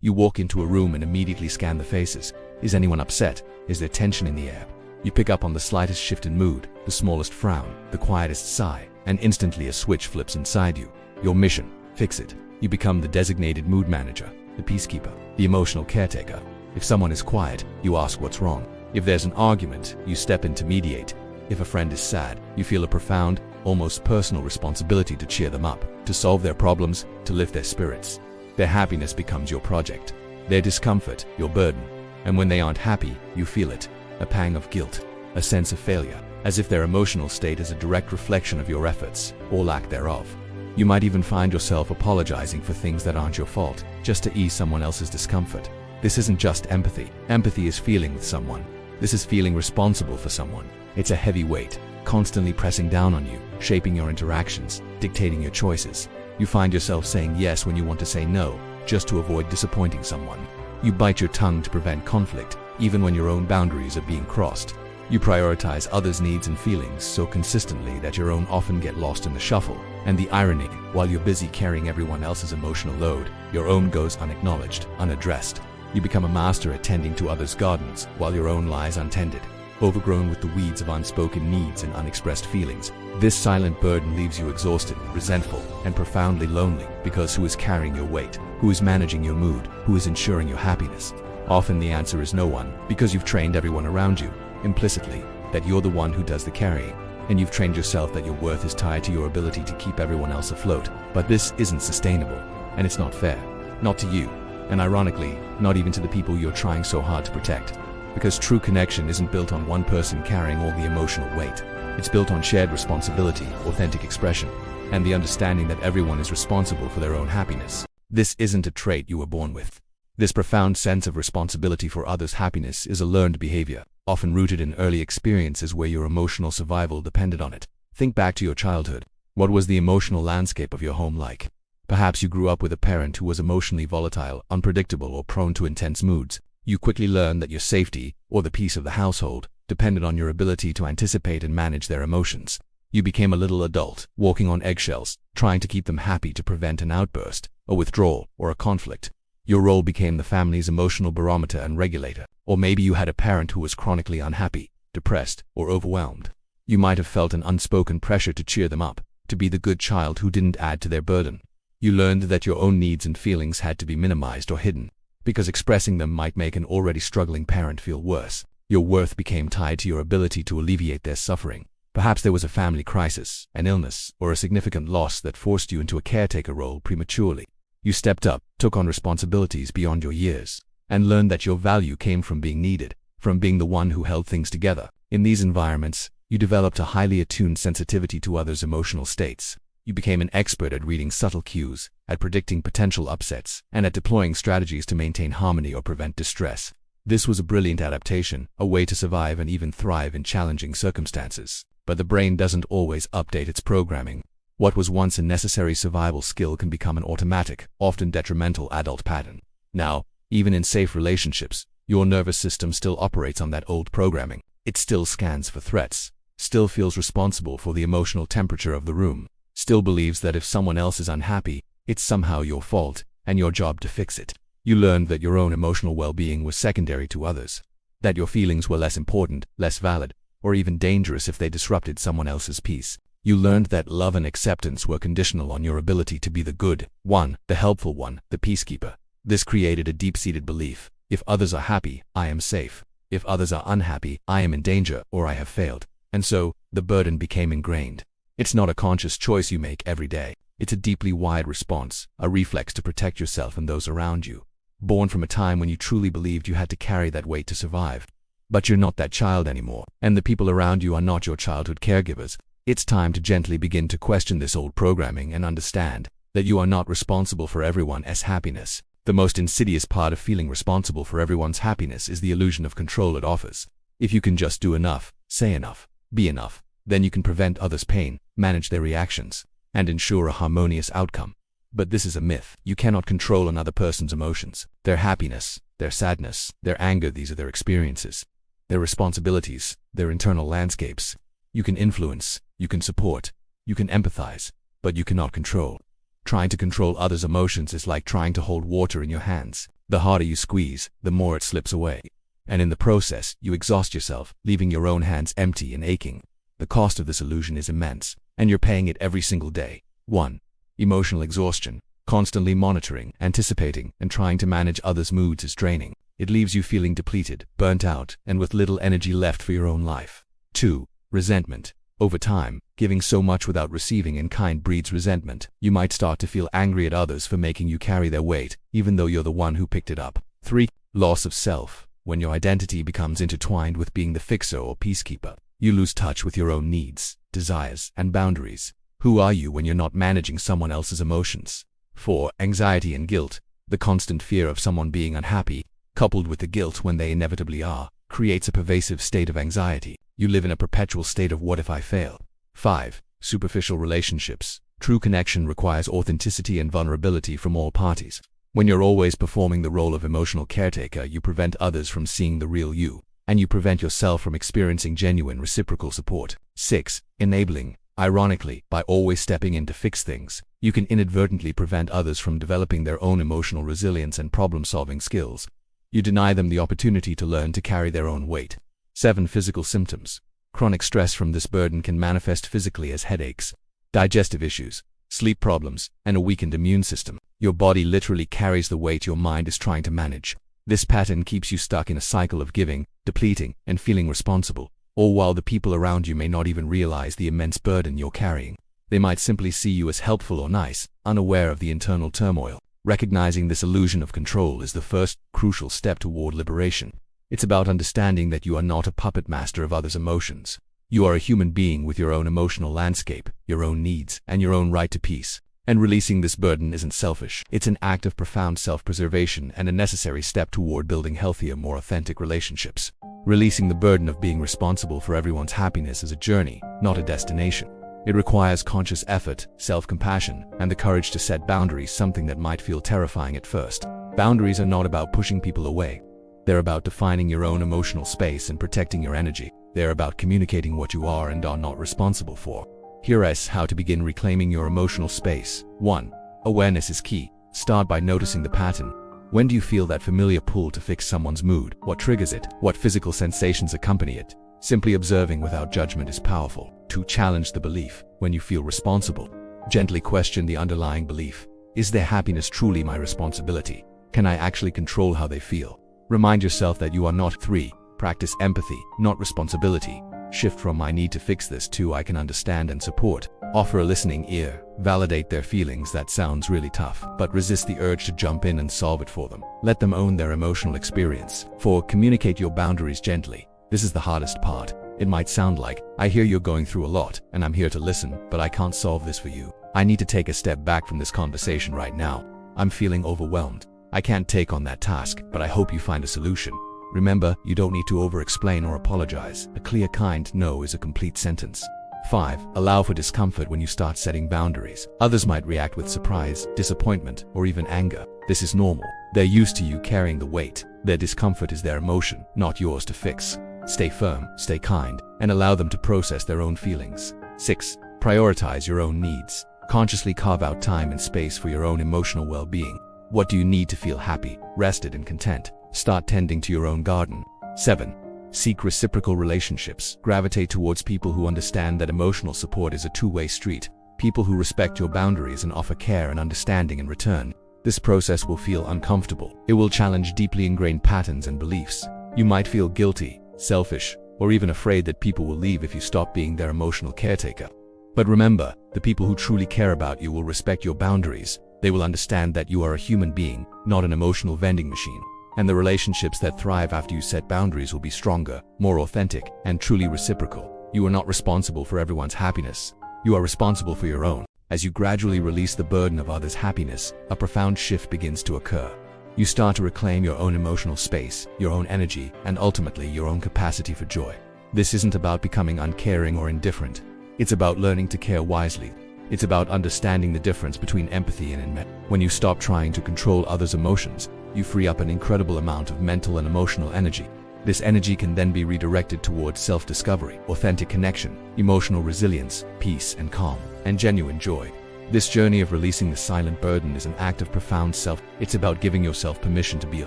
You walk into a room and immediately scan the faces. Is anyone upset? Is there tension in the air? You pick up on the slightest shift in mood, the smallest frown, the quietest sigh, and instantly a switch flips inside you. Your mission: fix it. You become the designated mood manager, the peacekeeper, the emotional caretaker. If someone is quiet, you ask what's wrong. If there's an argument, you step in to mediate. If a friend is sad, you feel a profound, almost personal responsibility to cheer them up, to solve their problems, to lift their spirits. Their happiness becomes your project, their discomfort your burden. And when they aren't happy, you feel it, a pang of guilt, a sense of failure, as if their emotional state is a direct reflection of your efforts, or lack thereof. You might even find yourself apologizing for things that aren't your fault, just to ease someone else's discomfort. This isn't just empathy. Empathy is feeling with someone. This is feeling responsible for someone. It's a heavy weight, constantly pressing down on you, shaping your interactions, dictating your choices. You find yourself saying yes when you want to say no, just to avoid disappointing someone. You bite your tongue to prevent conflict, even when your own boundaries are being crossed. You prioritize others' needs and feelings so consistently that your own often get lost in the shuffle. And the irony, while you're busy carrying everyone else's emotional load, your own goes unacknowledged, unaddressed. You become a master at tending to others' gardens, while your own lies untended, overgrown with the weeds of unspoken needs and unexpressed feelings. This silent burden leaves you exhausted, resentful, and profoundly lonely, because who is carrying your weight? Who is managing your mood? Who is ensuring your happiness? Often the answer is no one, because you've trained everyone around you, implicitly, that you're the one who does the carrying. And you've trained yourself that your worth is tied to your ability to keep everyone else afloat. But this isn't sustainable, and it's not fair. Not to you, and ironically, not even to the people you're trying so hard to protect. Because true connection isn't built on one person carrying all the emotional weight. It's built on shared responsibility, authentic expression, and the understanding that everyone is responsible for their own happiness. This isn't a trait you were born with. This profound sense of responsibility for others' happiness is a learned behavior, often rooted in early experiences where your emotional survival depended on it. Think back to your childhood. What was the emotional landscape of your home like? Perhaps you grew up with a parent who was emotionally volatile, unpredictable, or prone to intense moods. You quickly learned that your safety, or the peace of the household, depended on your ability to anticipate and manage their emotions. You became a little adult, walking on eggshells, trying to keep them happy to prevent an outburst, a withdrawal, or a conflict. Your role became the family's emotional barometer and regulator. Or maybe you had a parent who was chronically unhappy, depressed, or overwhelmed. You might have felt an unspoken pressure to cheer them up, to be the good child who didn't add to their burden. You learned that your own needs and feelings had to be minimized or hidden, because expressing them might make an already struggling parent feel worse. Your worth became tied to your ability to alleviate their suffering. Perhaps there was a family crisis, an illness, or a significant loss that forced you into a caretaker role prematurely. You stepped up, took on responsibilities beyond your years, and learned that your value came from being needed, from being the one who held things together. In these environments, you developed a highly attuned sensitivity to others' emotional states. You became an expert at reading subtle cues, at predicting potential upsets, and at deploying strategies to maintain harmony or prevent distress. This was a brilliant adaptation, a way to survive and even thrive in challenging circumstances. But the brain doesn't always update its programming. What was once a necessary survival skill can become an automatic, often detrimental adult pattern. Now, even in safe relationships, your nervous system still operates on that old programming. It still scans for threats, still feels responsible for the emotional temperature of the room, still believes that if someone else is unhappy, it's somehow your fault, and your job to fix it. You learned that your own emotional well-being was secondary to others, that your feelings were less important, less valid, or even dangerous if they disrupted someone else's peace. You learned that love and acceptance were conditional on your ability to be the good one, the helpful one, the peacekeeper. This created a deep-seated belief: if others are happy, I am safe. If others are unhappy, I am in danger, or I have failed. And so, the burden became ingrained. It's not a conscious choice you make every day. It's a deeply wired response, a reflex to protect yourself and those around you. Born from a time when you truly believed you had to carry that weight to survive. But you're not that child anymore, and the people around you are not your childhood caregivers. It's time to gently begin to question this old programming and understand that you are not responsible for everyone's happiness. The most insidious part of feeling responsible for everyone's happiness is the illusion of control it offers. If you can just do enough, say enough, be enough, then you can prevent others' pain, manage their reactions, and ensure a harmonious outcome. But this is a myth. You cannot control another person's emotions, their happiness, their sadness, their anger. These are their experiences, their responsibilities, their internal landscapes. You can influence, you can support, you can empathize, but you cannot control. Trying to control others' emotions is like trying to hold water in your hands. The harder you squeeze, the more it slips away. And in the process, you exhaust yourself, leaving your own hands empty and aching. The cost of this illusion is immense, and you're paying it every single day. 1. Emotional exhaustion. Constantly monitoring, anticipating, and trying to manage others' moods is draining. It leaves you feeling depleted, burnt out, and with little energy left for your own life. 2. Resentment. Over time, giving so much without receiving in kind breeds resentment. You might start to feel angry at others for making you carry their weight, even though you're the one who picked it up. 3. Loss of self. When your identity becomes intertwined with being the fixer or peacekeeper, you lose touch with your own needs, desires, and boundaries. Who are you when you're not managing someone else's emotions? 4. Anxiety and guilt. The constant fear of someone being unhappy, coupled with the guilt when they inevitably are, creates a pervasive state of anxiety. You live in a perpetual state of what if I fail? 5. Superficial relationships. True connection requires authenticity and vulnerability from all parties. When you're always performing the role of emotional caretaker, you prevent others from seeing the real you, and you prevent yourself from experiencing genuine reciprocal support. 6. Enabling. Ironically, by always stepping in to fix things, you can inadvertently prevent others from developing their own emotional resilience and problem-solving skills. You deny them the opportunity to learn to carry their own weight. 7. Physical symptoms. Chronic stress from this burden can manifest physically as headaches, digestive issues, sleep problems, and a weakened immune system. Your body literally carries the weight your mind is trying to manage. This pattern keeps you stuck in a cycle of giving, depleting, and feeling responsible, all while the people around you may not even realize the immense burden you're carrying. They might simply see you as helpful or nice, unaware of the internal turmoil. Recognizing this illusion of control is the first crucial step toward liberation. It's about understanding that you are not a puppet master of others' emotions. You are a human being with your own emotional landscape, your own needs, and your own right to peace. And releasing this burden isn't selfish. It's an act of profound self-preservation and a necessary step toward building healthier, more authentic relationships. Releasing the burden of being responsible for everyone's happiness is a journey, not a destination. It requires conscious effort, self-compassion, and the courage to set boundaries, something that might feel terrifying at first. Boundaries are not about pushing people away. They're about defining your own emotional space and protecting your energy. They're about communicating what you are and are not responsible for. Here is how to begin reclaiming your emotional space. 1. Awareness is key. Start by noticing the pattern. When do you feel that familiar pull to fix someone's mood? What triggers it? What physical sensations accompany it? Simply observing without judgment is powerful. 2. Challenge the belief. When you feel responsible, gently question the underlying belief. Is their happiness truly my responsibility? Can I actually control how they feel? Remind yourself that you are not. 3. Practice empathy, not responsibility. Shift from I need to fix this to I can understand and support. Offer a listening ear. Validate their feelings. That sounds really tough, but resist the urge to jump in and solve it for them. Let them own their emotional experience. 4. Communicate your boundaries gently. This is the hardest part. It might sound like, I hear you're going through a lot, and I'm here to listen, but I can't solve this for you. I need to take a step back from this conversation right now. I'm feeling overwhelmed. I can't take on that task, but I hope you find a solution. Remember, you don't need to over-explain or apologize. A clear, kind no is a complete sentence. 5. Allow for discomfort when you start setting boundaries. Others might react with surprise, disappointment, or even anger. This is normal. They're used to you carrying the weight. Their discomfort is their emotion, not yours to fix. Stay firm, stay kind, and allow them to process their own feelings. 6. Prioritize your own needs. Consciously carve out time and space for your own emotional well-being. What do you need to feel happy, rested, and content? Start tending to your own garden. 7. Seek reciprocal relationships. Gravitate towards people who understand that emotional support is a two-way street. People who respect your boundaries and offer care and understanding in return. This process will feel uncomfortable. It will challenge deeply ingrained patterns and beliefs. You might feel guilty, selfish, or even afraid that people will leave if you stop being their emotional caretaker. But remember, the people who truly care about you will respect your boundaries. They will understand that you are a human being, not an emotional vending machine. And the relationships that thrive after you set boundaries will be stronger, more authentic, and truly reciprocal. You are not responsible for everyone's happiness. You are responsible for your own. As you gradually release the burden of others' happiness, a profound shift begins to occur. You start to reclaim your own emotional space, your own energy, and ultimately your own capacity for joy. This isn't about becoming uncaring or indifferent. It's about learning to care wisely. It's about understanding the difference between empathy and enmity. When you stop trying to control others' emotions, you free up an incredible amount of mental and emotional energy. This energy can then be redirected towards self-discovery, authentic connection, emotional resilience, peace and calm, and genuine joy. This journey of releasing the silent burden is an act of profound self. It's about giving yourself permission to be a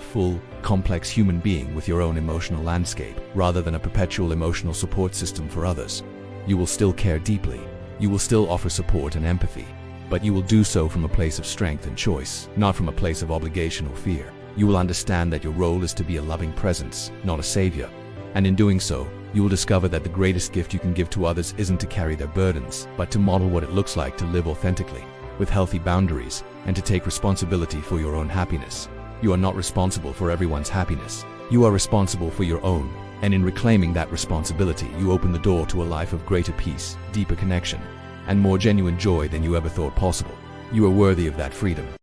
full, complex human being with your own emotional landscape, rather than a perpetual emotional support system for others. You will still care deeply. You will still offer support and empathy, but you will do so from a place of strength and choice, not from a place of obligation or fear. You will understand that your role is to be a loving presence, not a savior. And in doing so, you will discover that the greatest gift you can give to others isn't to carry their burdens, but to model what it looks like to live authentically, with healthy boundaries, and to take responsibility for your own happiness. You are not responsible for everyone's happiness. You are responsible for your own, and in reclaiming that responsibility, you open the door to a life of greater peace, deeper connection, and more genuine joy than you ever thought possible. You are worthy of that freedom.